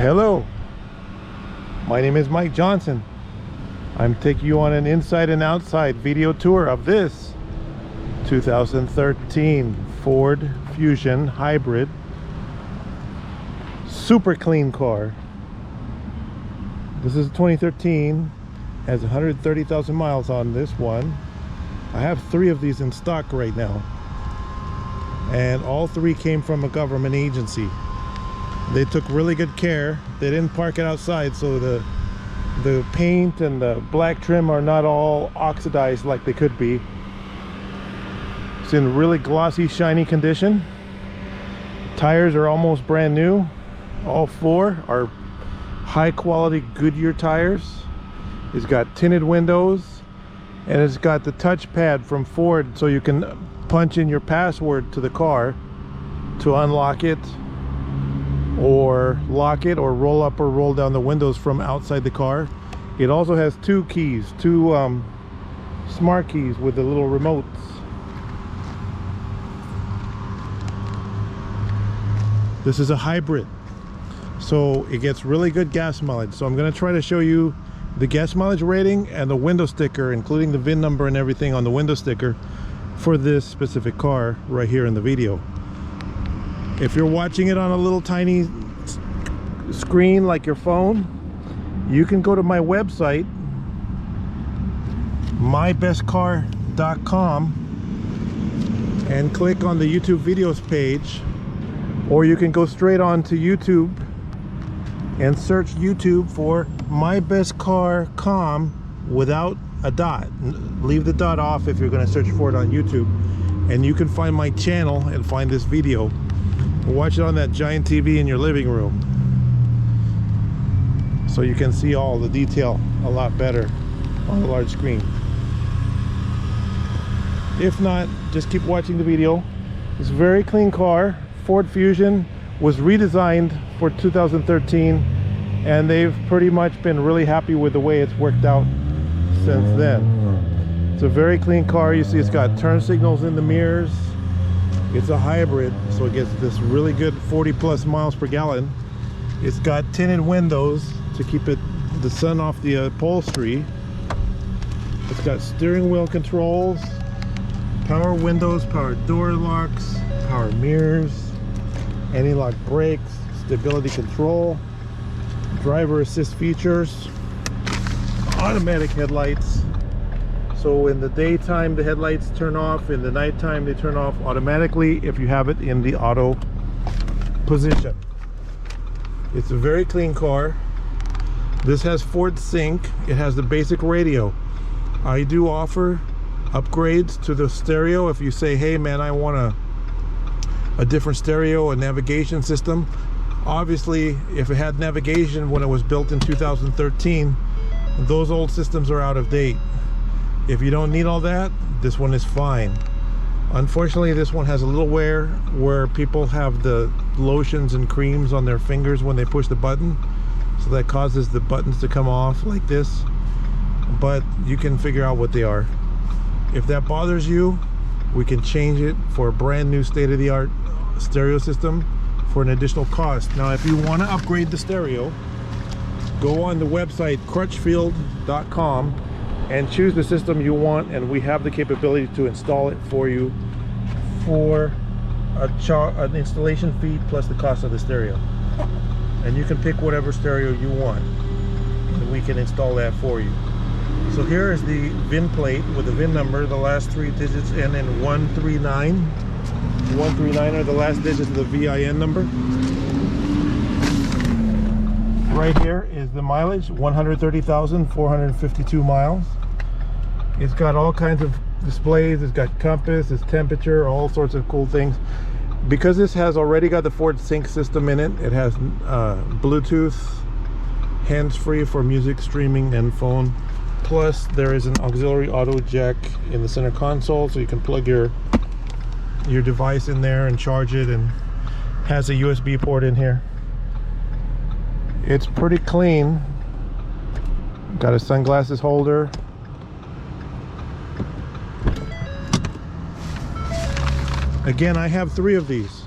Hello, my name is Mike Johnson. I'm taking you on an inside and outside video tour of this 2013 Ford Fusion Hybrid. Super clean car. This is 2013, has 130,000 miles on this one. I have 3 of these in stock right now, and all 3 came from a government agency. They took really good care. They didn't park it outside, so the paint and the black trim are not all oxidized like they could be. It's in really glossy, shiny condition. Tires are almost brand new. All 4 are high quality Goodyear tires. It's got tinted windows, and it's got the touchpad from Ford, so you can punch in your password to the car to unlock it, or lock it, or roll up or roll down the windows from outside the car. It also has 2 keys, 2 smart keys with the little remotes. This is a hybrid, so it gets really good gas mileage. So I'm going to try to show you the gas mileage rating and the window sticker, including the VIN number and everything on the window sticker for this specific car right here in the video. If you're watching it on a little tiny screen like your phone, you can go to my website, mybestcar.com, and click on the YouTube videos page, or you can go straight on to YouTube and search YouTube for mybestcar.com without a dot. Leave the dot off if you're going to search for it on YouTube, and you can find my channel and find this video. Watch it on that giant TV in your living room, so you can see all the detail a lot better on the large screen. If not, just keep watching the video. It's a very clean car. Ford Fusion was redesigned for 2013, and they've pretty much been really happy with the way it's worked out since then. It's a very clean car. You see it's got turn signals in the mirrors. It's a hybrid, so it gets this really good 40 plus miles per gallon. It's got tinted windows to keep the sun off the upholstery. It's got steering wheel controls, power windows, power door locks, power mirrors, anti-lock brakes, stability control, driver assist features, automatic headlights. So in the daytime the headlights turn off, in the nighttime they turn off automatically if you have it in the auto position. It's a very clean car. This has Ford Sync. It has the basic radio. I do offer upgrades to the stereo if you say, hey man, I want a different stereo, a navigation system. Obviously, if it had navigation when it was built in 2013, those old systems are out of date. If you don't need all that, this one is fine. Unfortunately, this one has a little wear where people have the lotions and creams on their fingers when they push the button, so that causes the buttons to come off like this. But you can figure out what they are. If that bothers you, we can change it for a brand new state-of-the-art stereo system for an additional cost. Now, if you want to upgrade the stereo, go on the website crutchfield.com and choose the system you want, and we have the capability to install it for you for an installation fee plus the cost of the stereo. And you can pick whatever stereo you want, and we can install that for you. So here is the VIN plate with the VIN number. The last 3 digits end in 139. 139 are the last digits of the VIN number. Right here is the mileage, 130,452 miles. It's got all kinds of displays. It's got compass, it's temperature, all sorts of cool things. Because this has already got the Ford Sync system in it, it has Bluetooth, hands-free for music streaming and phone. Plus there is an auxiliary auto jack in the center console, so you can plug your device in there and charge it, and has a USB port in here. It's pretty clean. Got a sunglasses holder. Again, I have 3 of these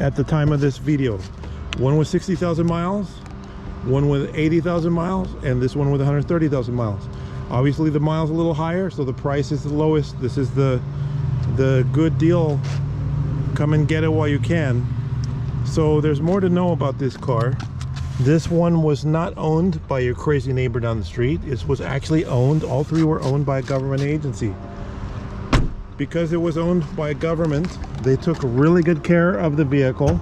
at the time of this video. One was 60,000 miles, one with 80,000 miles and this one with 130,000 miles. Obviously the miles a little higher, so the price is the lowest. This is the good deal. Come and get it while you can. So there's more to know about this car. This one was not owned by your crazy neighbor down the street. It was actually owned, all three were owned by a government agency. Because it was owned by a government, they took really good care of the vehicle,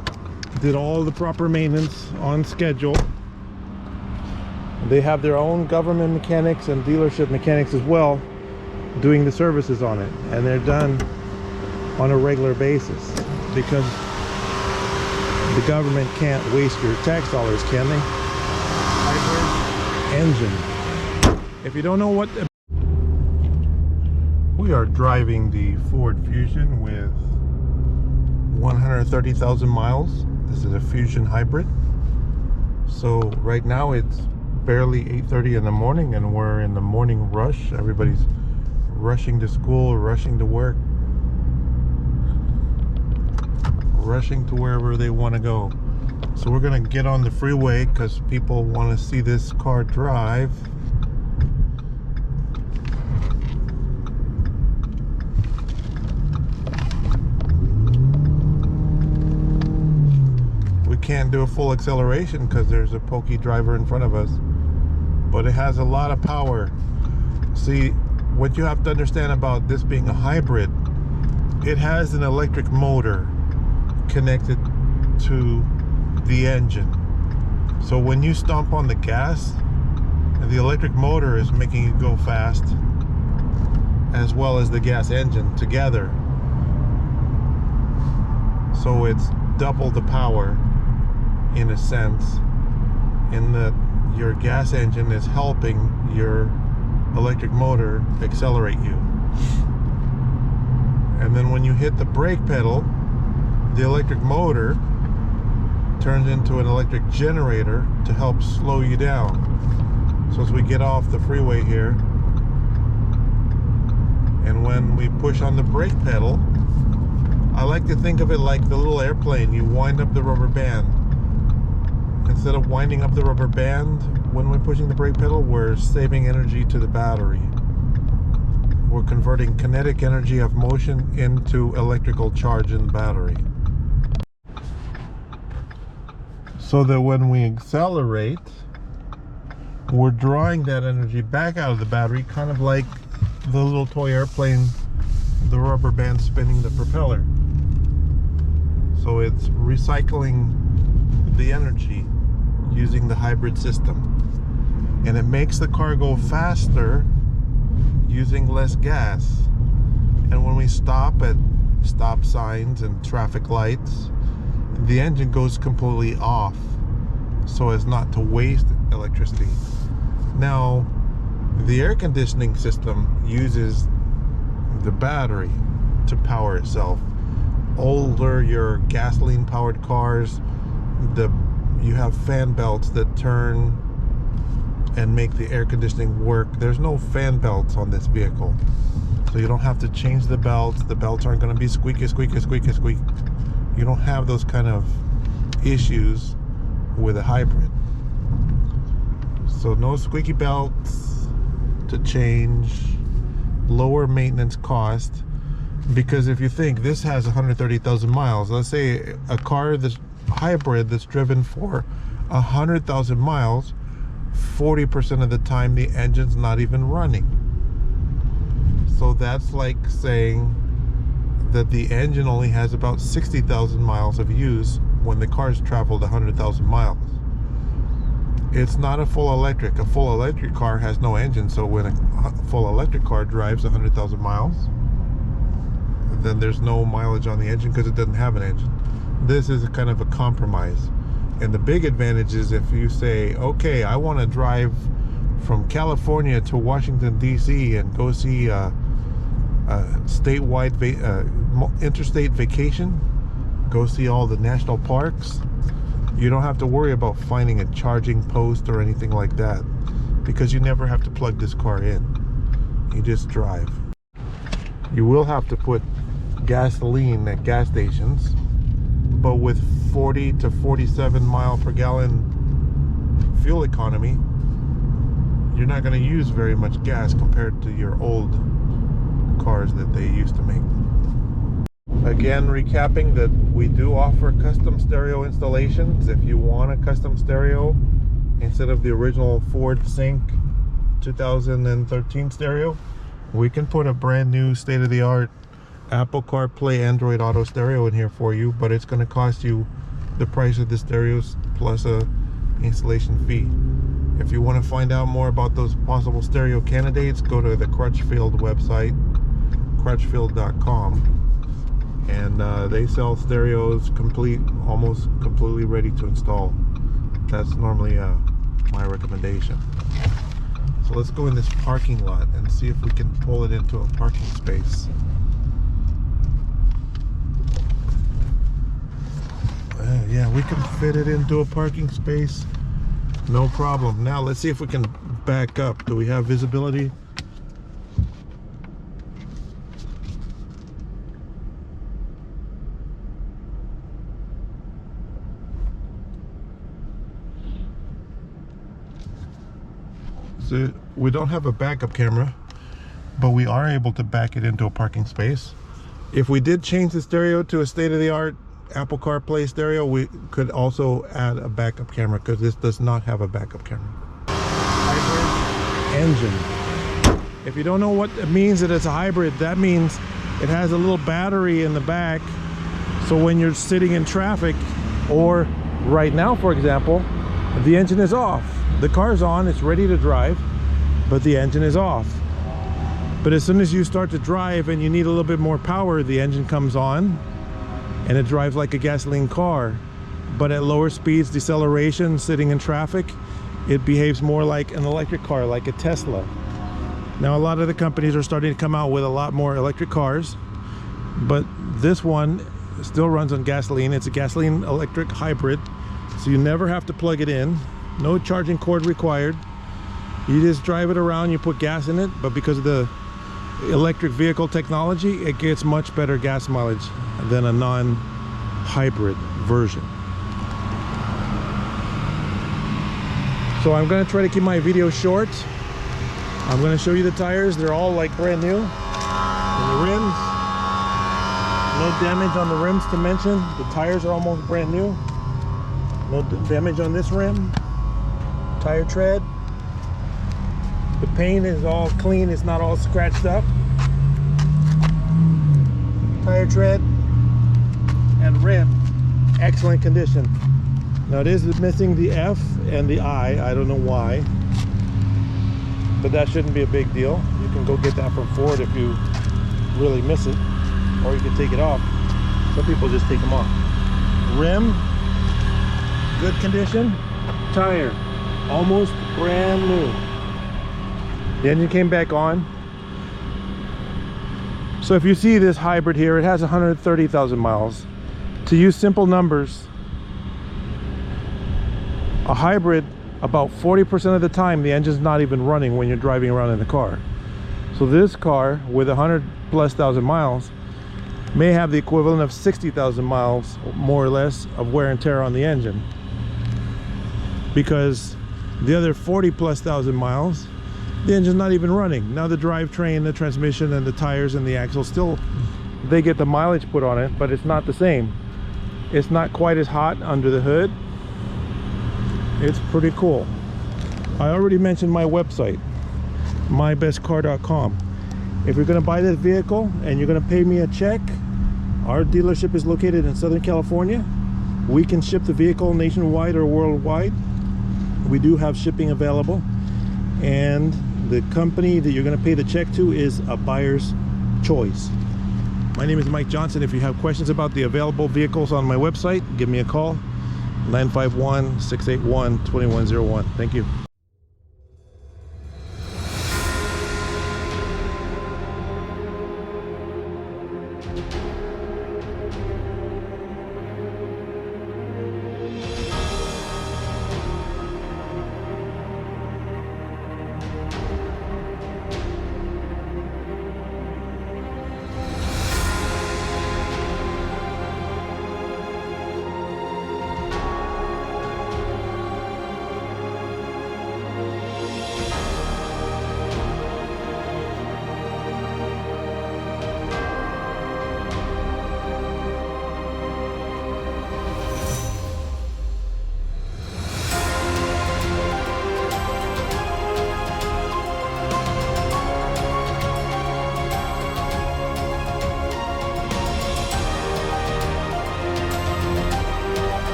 did all the proper maintenance on schedule. They have their own government mechanics and dealership mechanics as well doing the services on it, and they're done on a regular basis because the government can't waste your tax dollars, can they? Hybrid engine. If you don't know what we are driving, the Ford Fusion with 130,000 miles. This is a Fusion hybrid. So right now it's barely 8:30 in the morning and we're in the morning rush. Everybody's rushing to school, rushing to work, rushing to wherever they want to go. So we're gonna get on the freeway because people want to see this car drive. We can't do a full acceleration because there's a pokey driver in front of us, but it has a lot of power. See, what you have to understand about this being a hybrid, it has an electric motor connected to the engine. So when you stomp on the gas, the electric motor is making it go fast, as well as the gas engine together. So it's double the power in a sense, in that your gas engine is helping your electric motor accelerate you. And then when you hit the brake pedal, the electric motor turns into an electric generator to help slow you down. So as we get off the freeway here, and when we push on the brake pedal, I like to think of it like the little airplane. You wind up the rubber band. Instead of winding up the rubber band when we're pushing the brake pedal, we're saving energy to the battery. We're converting kinetic energy of motion into electrical charge in the battery. So that when we accelerate, we're drawing that energy back out of the battery, kind of like the little toy airplane, the rubber band spinning the propeller. So it's recycling the energy using the hybrid system, and it makes the car go faster using less gas. And when we stop at stop signs and traffic lights, the engine goes completely off so as not to waste electricity. Now the air conditioning system uses the battery to power itself. Older, your gasoline powered cars, you have fan belts that turn and make the air conditioning work. There's no fan belts on this vehicle, so you don't have to change the belts. The belts aren't going to be squeaky, squeaky, squeaky, squeak. You don't have those kind of issues with a hybrid. So no squeaky belts to change, lower maintenance cost. Because if you think this has 130,000 miles, let's say a car that's hybrid that's driven for 100,000 miles, 40% of the time the engine's not even running. So that's like saying that the engine only has about 60,000 miles of use when the car's traveled 100,000 miles. It's not a full electric. A full electric car has no engine, so when a full electric car drives 100,000 miles, then there's no mileage on the engine because it doesn't have an engine. This is a kind of a compromise. And the big advantage is if you say, okay, I want to drive from California to Washington DC and go see a statewide interstate vacation, go see all the national parks, you don't have to worry about finding a charging post or anything like that, because you never have to plug this car in. You just drive. You will have to put gasoline at gas stations, but with 40 to 47 mile per gallon fuel economy, you're not going to use very much gas compared to your old cars that they used to make. Again, recapping that we do offer custom stereo installations. If you want a custom stereo instead of the original Ford Sync 2013 stereo, we can put a brand new state-of-the-art Apple CarPlay Android Auto stereo in here for you, but it's going to cost you the price of the stereos plus a installation fee. If you want to find out more about those possible stereo candidates, go to the Crutchfield website, crutchfield.com, and they sell stereos almost completely ready to install. That's normally my recommendation. So let's go in this parking lot and see if we can pull it into a parking space. Yeah, we can fit it into a parking space, no problem. Now let's see if we can back up. Do we have visibility? So we don't have a backup camera, but we are able to back it into a parking space. If we did change the stereo to a state-of-the-art Apple CarPlay stereo, we could also add a backup camera, because this does not have a backup camera. Hybrid engine. If you don't know what it means that it's a hybrid, that means it has a little battery in the back, so when you're sitting in traffic, or right now for example, the engine is off. The car's on, it's ready to drive, but the engine is off. But as soon as you start to drive and you need a little bit more power, the engine comes on and it drives like a gasoline car, but at lower speeds, deceleration, sitting in traffic, it behaves more like an electric car, like a Tesla. Now a lot of the companies are starting to come out with a lot more electric cars, but this one still runs on gasoline. It's a gasoline electric hybrid, so you never have to plug it in. No charging cord required. You just drive it around, you put gas in it, but because of the electric vehicle technology, it gets much better gas mileage than a non-hybrid version. So I'm going to try to keep my video short. I'm going to show you the tires. They're all like brand new. And the rims, no damage on the rims to mention. The tires are almost brand new. No damage on this rim. Tire tread. The paint is all clean, it's not all scratched up. Tire tread and rim, excellent condition. Now it is missing the F and the I don't know why, but that shouldn't be a big deal. You can go get that from Ford if you really miss it, or you can take it off. Some people just take them off. Rim, good condition. Tire, almost brand new. The engine came back on. So if you see this hybrid here, it has 130,000 miles. To use simple numbers, a hybrid, about 40% of the time the engine's not even running when you're driving around in the car. So this car with 100,000+ miles may have the equivalent of 60,000 miles more or less of wear and tear on the engine, because the other 40,000+ miles the engine's not even running. Now the drivetrain, the transmission, and the tires and the axle, still they get the mileage put on it, but it's not the same. It's not quite as hot under the hood. It's pretty cool. I already mentioned my website, mybestcar.com. If you're going to buy this vehicle and you're going to pay me a check, our dealership is located in Southern California. We can ship the vehicle nationwide or worldwide. We do have shipping available, and the company that you're going to pay the check to is a buyer's choice. My name is Mike Johnson. If you have questions about the available vehicles on my website, give me a call, 951-681-2101. Thank you.